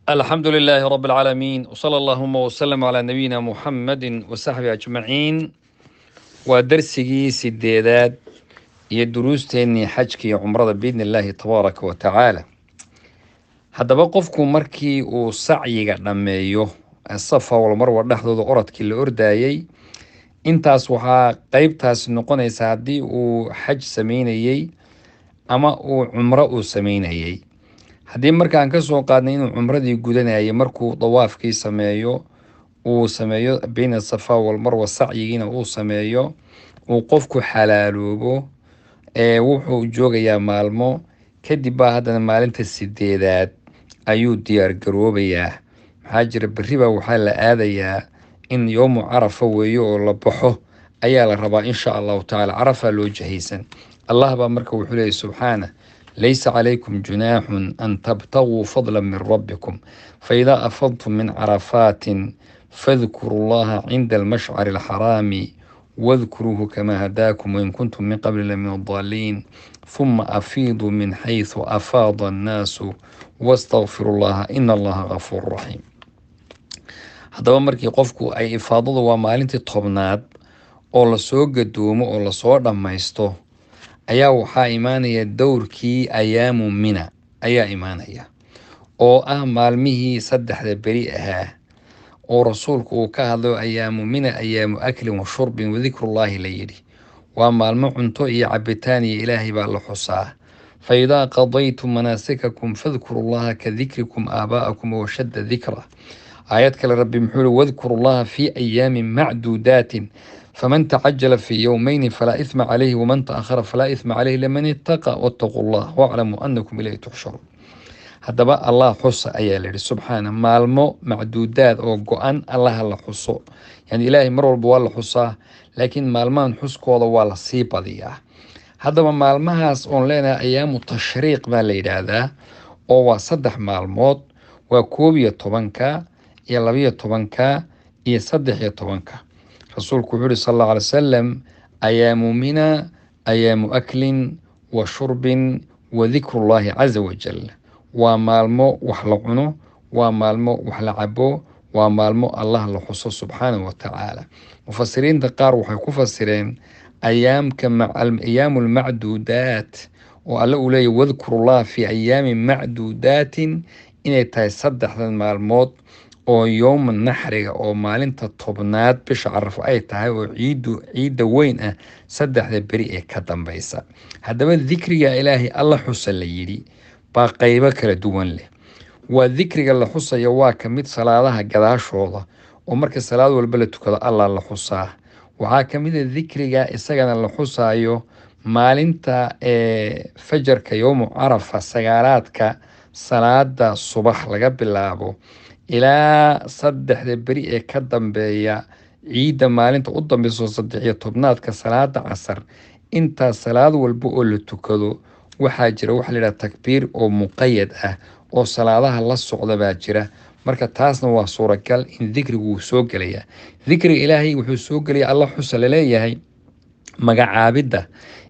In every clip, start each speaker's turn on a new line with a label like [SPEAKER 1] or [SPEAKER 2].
[SPEAKER 1] الحمد لله رب العالمين وصلى اللهم وسلم على نبينا محمد وصحبه أجمعين ودرسي سديداد يدروستني حجكي عمرة بإذن الله تبارك وتعالى هذا بقفكم مركي وسعي قداميو الصفا والمروة دحدود أردكي الأردايي intaas waxaa qaybtaas noqonaysa haddii uu xaj samaynayey ama uu cumro uu samaynayey haddii markaan ka soo qaadnay inuu cumradii gudanayay markuu dawaafkii sameeyo uu sameeyo bayna safa walmarwa sacyigiina uu sameeyo uu qofku xalaaloobo wuxuu joogayaa maalmo kadib baa haddana maalinta sideedaad ayuu diyaar garoobayaa maxaa jira berri baa waxaa la aadayaa in yoomu carafa weeyo oo la baxo ayaa la rabaa insha allahu tacaala carafa loo jahaysan allah baa marka wuxuu leeyahy subxaanah laysa calaykum junaaxun an tabtaguu fadla min rabbikum faidaa afadtum min carafaatin fadkuruu llaha cinda almashcari alxaraami wadkuruuhu kamaa hadaakum wain kuntum min qabli min addaaliin huma afiiduu min xaysu afaada annaasu wastakfiru llaha ina allaha gafuuru raxiim haddaba markii qofku ay ifaadadu waa maalintii tobnaad oo lasoo gadoomo oo lasoo dhammaysto ayaa waxaa imaanaya dowrkii ayaamu mina ayaa imaanaya oo ah maalmihii saddexda beri ahaa oo rasuulku uu ka hadlayo ayaamu mina ayaamu aklin wa shurbin wadikrullaahi la yidhi waa maalmo cunto iyo cabitaan iyo ilaahay baa la xusaa fa idaa qadaytum manaasikakum fadkuru llaha ka dikrikum aabaa'akum washadda dikra aayad kale rabbi muxuu yihi wadkuru llaha fii ayaamin macduudaatin faman tacajala fii yowmayni falaa ihma calayhi waman ta'akhara falaa ihma calayhi liman ittaqa wattaquu llah waclamuu anakum ilayhi tuxsharuun haddaba allah xusa ayaa layidhi subxaana maalmo macduudaad oo go-an allaha la xuso yani ilaahay mar walba waa la xusaa laakiin maalmahan xuskooda waa la sii badiyaa haddaba maalmahaas oon leenahay ayaamu tashriiq baa la yidhaahdaa oo waa 3 maalmood waa 11 iyo 12 iyo 13 rasuulku wuxuu yihi sal alla alay wasalam ayaamu mina ayaamu aklin wa shurbin wa dikrullaahi caza wajal waa maalmo wax la cuno waa maalmo wax la cabo waa maalmo allah la xuso subxaanahu wa tacaala mufasiriinta qaar waxay ku fasireen ayaamu lmacduudaat oo alle uu leeyahy wadkurullah fi ayaamin macduudaatin inay tahay 3 maalmood oo yowma naxriga oo maalinta tobnaad bisha carafo ay tahay oo ciidda weyn ah 3 beri ee ka dambaysa haddaba dikriga ilaahay alla xusa la yidhi baa qaybo kala duwan leh waa dikriga la xusaya waa ka mid salaadaha gadaashooda oo marka salaad walba la tukado allah la xusaa waxaa ka mid a dikriga isagana la xusaayo maalinta fajarka yowmu carafa sagaalaadka salaada subax laga bilaabo ilaa 3 beri ee ka dambeeya ciidda maalinta u dambeyso 13aadka salaada casar intaas salaad walba oo la tukado waxaa jira waxa la yidhaha takbiir oo muqayad ah oo salaadaha la socda baa jira marka taasna waa suuragal in dikrigu uu soo gelaya dikriga ilaahay wuxuu soo gelaya alla xusa laleeyahay magacaabidda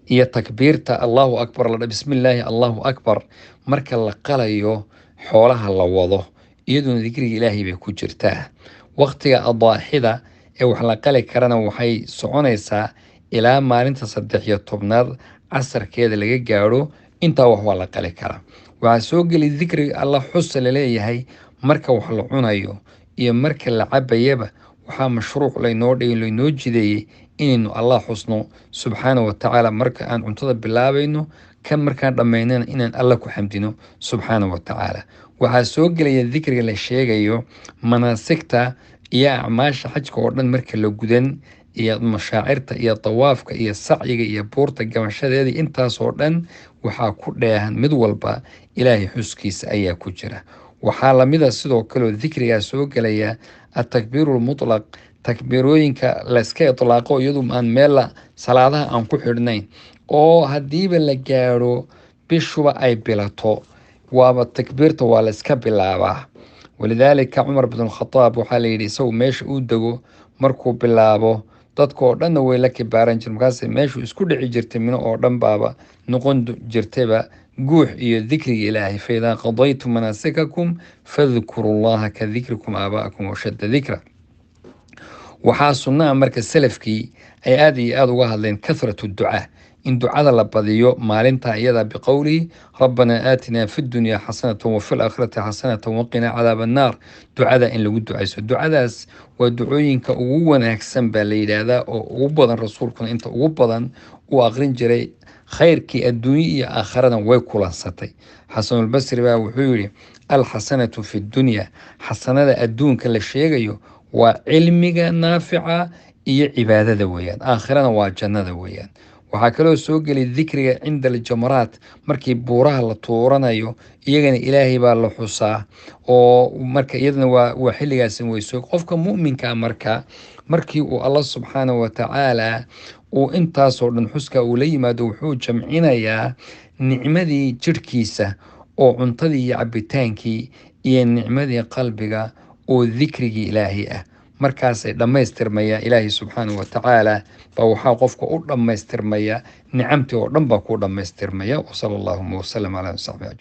[SPEAKER 1] iyo takbiirta allahu akbar la bismillaahi allahu akbar marka la qalayo xoolaha la wado iyaduna dikriga ilaahay bay ku jirtaa waqtiga adaaxida ee wax la qali karana waxay soconaysaa ilaa maalinta 13aad casarkeeda laga gaadho intaa wax waa la qali karaa waxaa soo geli dikriga alla xusa laleeyahay marka wax la cunayo iyo marka la cabayaba waxaa mashruuc laynoo jideeyey inaynu allah xusno subxaana wa tacaala marka aan cuntada bilaabayno kan markaan dhammaynana inaan alla ku xamdino subxaana wa tacaala waxaa soo gelaya dikriga la sheegayo manaasigta iyo acmaasha xajka oo dhan marka la gudan iyo mashaacirta iyo dawaafka iyo sacyiga iyo buurta gamashadeeda intaasoo dhan waxaa ku dheehan mid walba ilaahay xuskiisa ayaa ku jira waxaa lamida sidoo kaleo dikrigaa soo gelaya atakbiiru lmutlaq takbiirooyinka layska itlaaqo iyadu aan meella salaadaha aan ku xidhnayn oo haddiiba la gaadho bishuba ay bilato waaba takbiirta waa la iska bilaabaa walidaalika cumar bin khataab waxaa layidhi isagu meesha uu dego markuu bilaabo dadka oo dhanna way la kibaaran jir markaas meeshuu isku dhici jirtay mino oo dhan baaba noqon jirtayba جوح إيو ذكر إلهي فإذا قضيتم مناسككم فاذكروا الله كذكركم آباءكم وشد ذكرى وحاصلنا مركز سلفكي أي آدي آدو وهذين كثرة الدعاء إن دعاء لبضيو مالنتا إيضا بقولي ربنا آتنا في الدنيا حسنة وفي الآخرة حسنة وقنا عذاب النار دعاء إن لو دعاء دعاء ودعوين كأوونا أكسن بالليل هذا وبضا رسولكم أنت وبضا وأغرين جري خيرك الدنيا آخرنا ويكولا ستي حسن البصري بقى وحوري الحسنة في الدنيا حسنة الدون كل شيء وعلمك نافعة إيه عبادة ويان آخرنا وجنة ويان وحكلو سوق للذكر عند الجمرات مركي بورها لطورنا إيجان إلهي بالحصا ومركا إذن وحلقا سنوي سوق قفك مؤمن كامركا مركي الله سبحانه وتعالى وإنتا صورن حسكا وليما دوحو جمعنا يا نعمدي جركيسة وعنطدي عبتانكي إيه نعمدي قلبك وذكرك إلهي markaasay dhammaystirmaya ilaahay subxaanahu watacaala baa waxaa qofka u dhammaystirmaya nicamtii oo dhan baa ku dhammaystirmaya wasala allahuma wasalam calaa saxbi